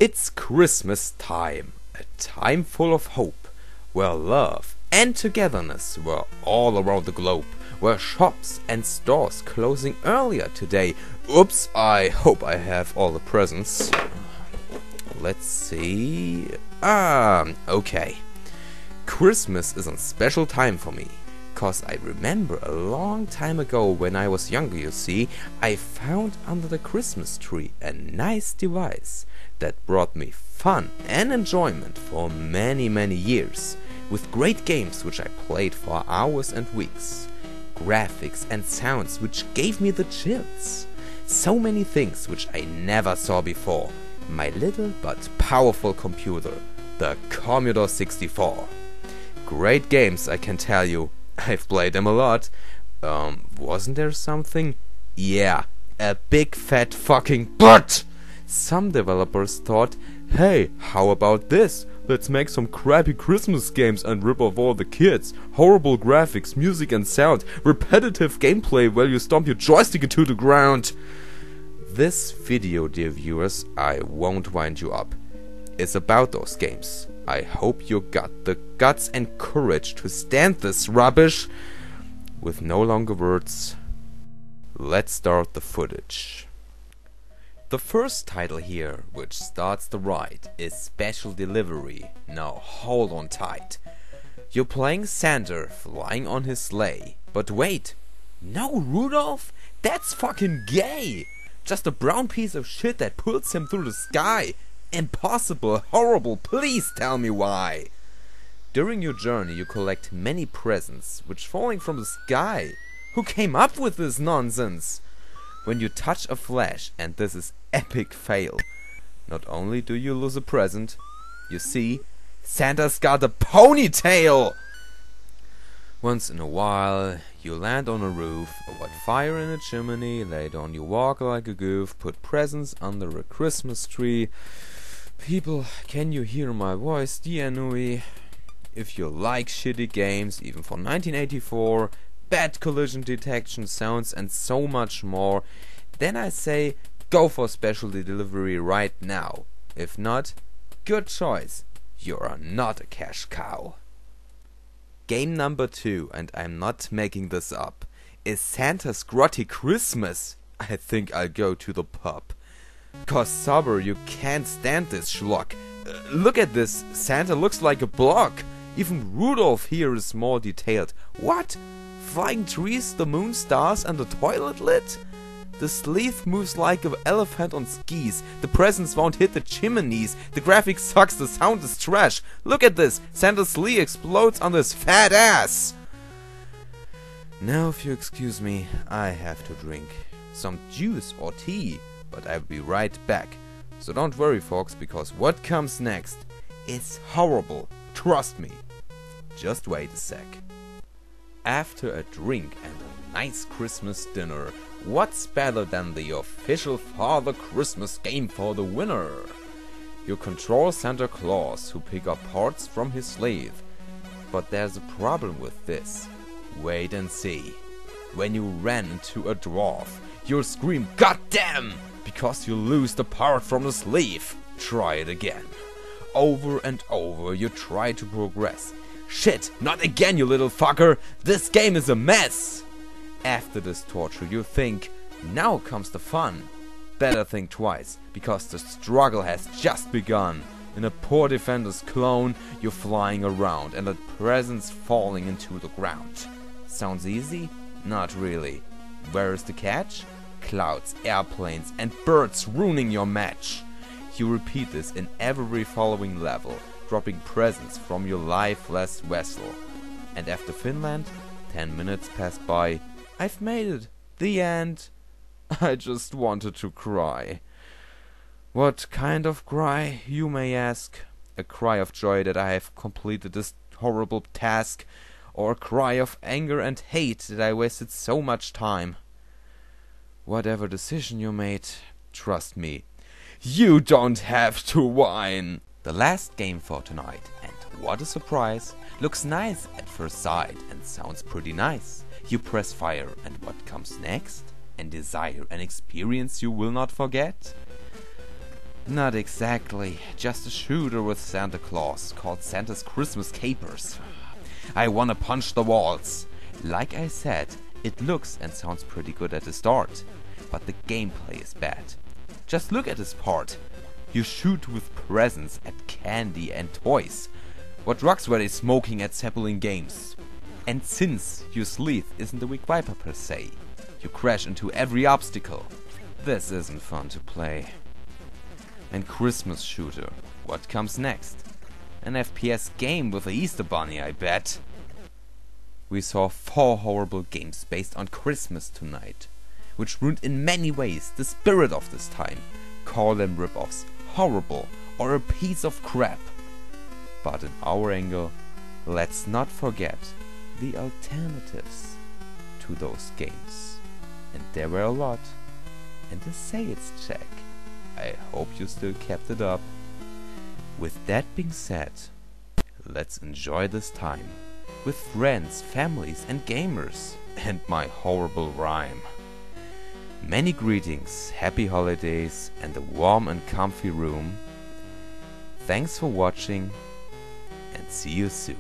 It's Christmas time, a time full of hope, where love and togetherness were all around the globe, where shops and stores closing earlier today. Oops, I hope I have all the presents. Let's see. Okay. Christmas is a special time for me, cause I remember a long time ago when I was younger, you see, I found under the Christmas tree a nice device that brought me fun and enjoyment for many years, with great games which I played for hours and weeks, graphics and sounds which gave me the chills, so many things which I never saw before, my little but powerful computer, the Commodore 64. Great games, I can tell you. I've played them a lot. Wasn't there something? Yeah, a big fat fucking butt! Some developers thought, hey, how about this? Let's make some crappy Christmas games and rip off all the kids. Horrible graphics, music and sound, repetitive gameplay where you stomp your joystick into the ground. This video, dear viewers, I won't wind you up. It's about those games. I hope you got the guts and courage to stand this rubbish. With no longer words, let's start the footage. The first title here, which starts the ride, is Special Delivery. Now hold on tight. You're playing Santa flying on his sleigh. But wait, no Rudolph? That's fucking gay! Just a brown piece of shit that pulls him through the sky. Impossible, horrible, please tell me why. During your journey you collect many presents which falling from the sky. Who came up with this nonsense? When you touch a flash, and this is epic fail, not only do you lose a present, you see, Santa's got a ponytail! Once in a while, you land on a roof, avoid fire in a chimney, later on you walk like a goof, put presents under a Christmas tree. People, can you hear my voice, dear Nui? If you like shitty games, even for 1984, bad collision detection sounds and so much more, then I say go for Special Delivery right now. If not, good choice. You are not a cash cow. Game number 2, and I'm not making this up, is Santa's Grotty Christmas. I think I'll go to the pub. Cause sober, you can't stand this schlock. Look at this, Santa looks like a block. Even Rudolph here is more detailed. What? Flying trees, the moon, stars and the toilet lid? The sleeve moves like an elephant on skis. The presents won't hit the chimneys. The graphics sucks, the sound is trash. Look at this, Santa's sleigh explodes on his fat ass. Now if you excuse me, I have to drink some juice or tea, but I'll be right back. So don't worry folks, because what comes next is horrible. Trust me. Just wait a sec. After a drink and a nice Christmas dinner, what's better than the official Father Christmas game for the winner? You control Santa Claus, who pick up parts from his slave. But there's a problem with this. Wait and see. When you ran into a dwarf, you'll scream "Goddamn!" because you lose the part from the sleeve. Try it again. Over and over you try to progress. Shit, not again you little fucker! This game is a mess! After this torture you think, now comes the fun. Better think twice, because the struggle has just begun. In a poor defender's clone, you're flying around and the presents falling into the ground. Sounds easy? Not really. Where is the catch? Clouds, airplanes and birds ruining your match. You repeat this in every following level, dropping presents from your lifeless vessel. And after Finland, 10 minutes pass by. I've made it. The end. I just wanted to cry. What kind of cry, you may ask? A cry of joy that I have completed this horrible task, or a cry of anger and hate that I wasted so much time. Whatever decision you made, trust me, you don't have to whine. The last game for tonight, and what a surprise, looks nice at first sight and sounds pretty nice. You press fire, and what comes next? And desire an experience you will not forget? Not exactly, just a shooter with Santa Claus called Santa's Christmas Capers. I wanna punch the walls. Like I said, it looks and sounds pretty good at the start, but the gameplay is bad. Just look at this part. You shoot with presents at candy and toys. What drugs were they smoking at Zeppelin games? And since your sleeve isn't a weak viper per se, you crash into every obstacle. This isn't fun to play. And Christmas shooter, what comes next? An FPS game with an Easter bunny, I bet. We saw 4 horrible games based on Christmas tonight, which ruined in many ways the spirit of this time. Call them rip-offs, horrible, or a piece of crap. But in our angle, let's not forget the alternatives to those games. And there were a lot. And the sales check. I hope you still kept it up. With that being said, let's enjoy this time with friends, families and gamers. And my horrible rhyme. Many greetings, happy holidays and a warm and comfy room. Thanks for watching and see you soon.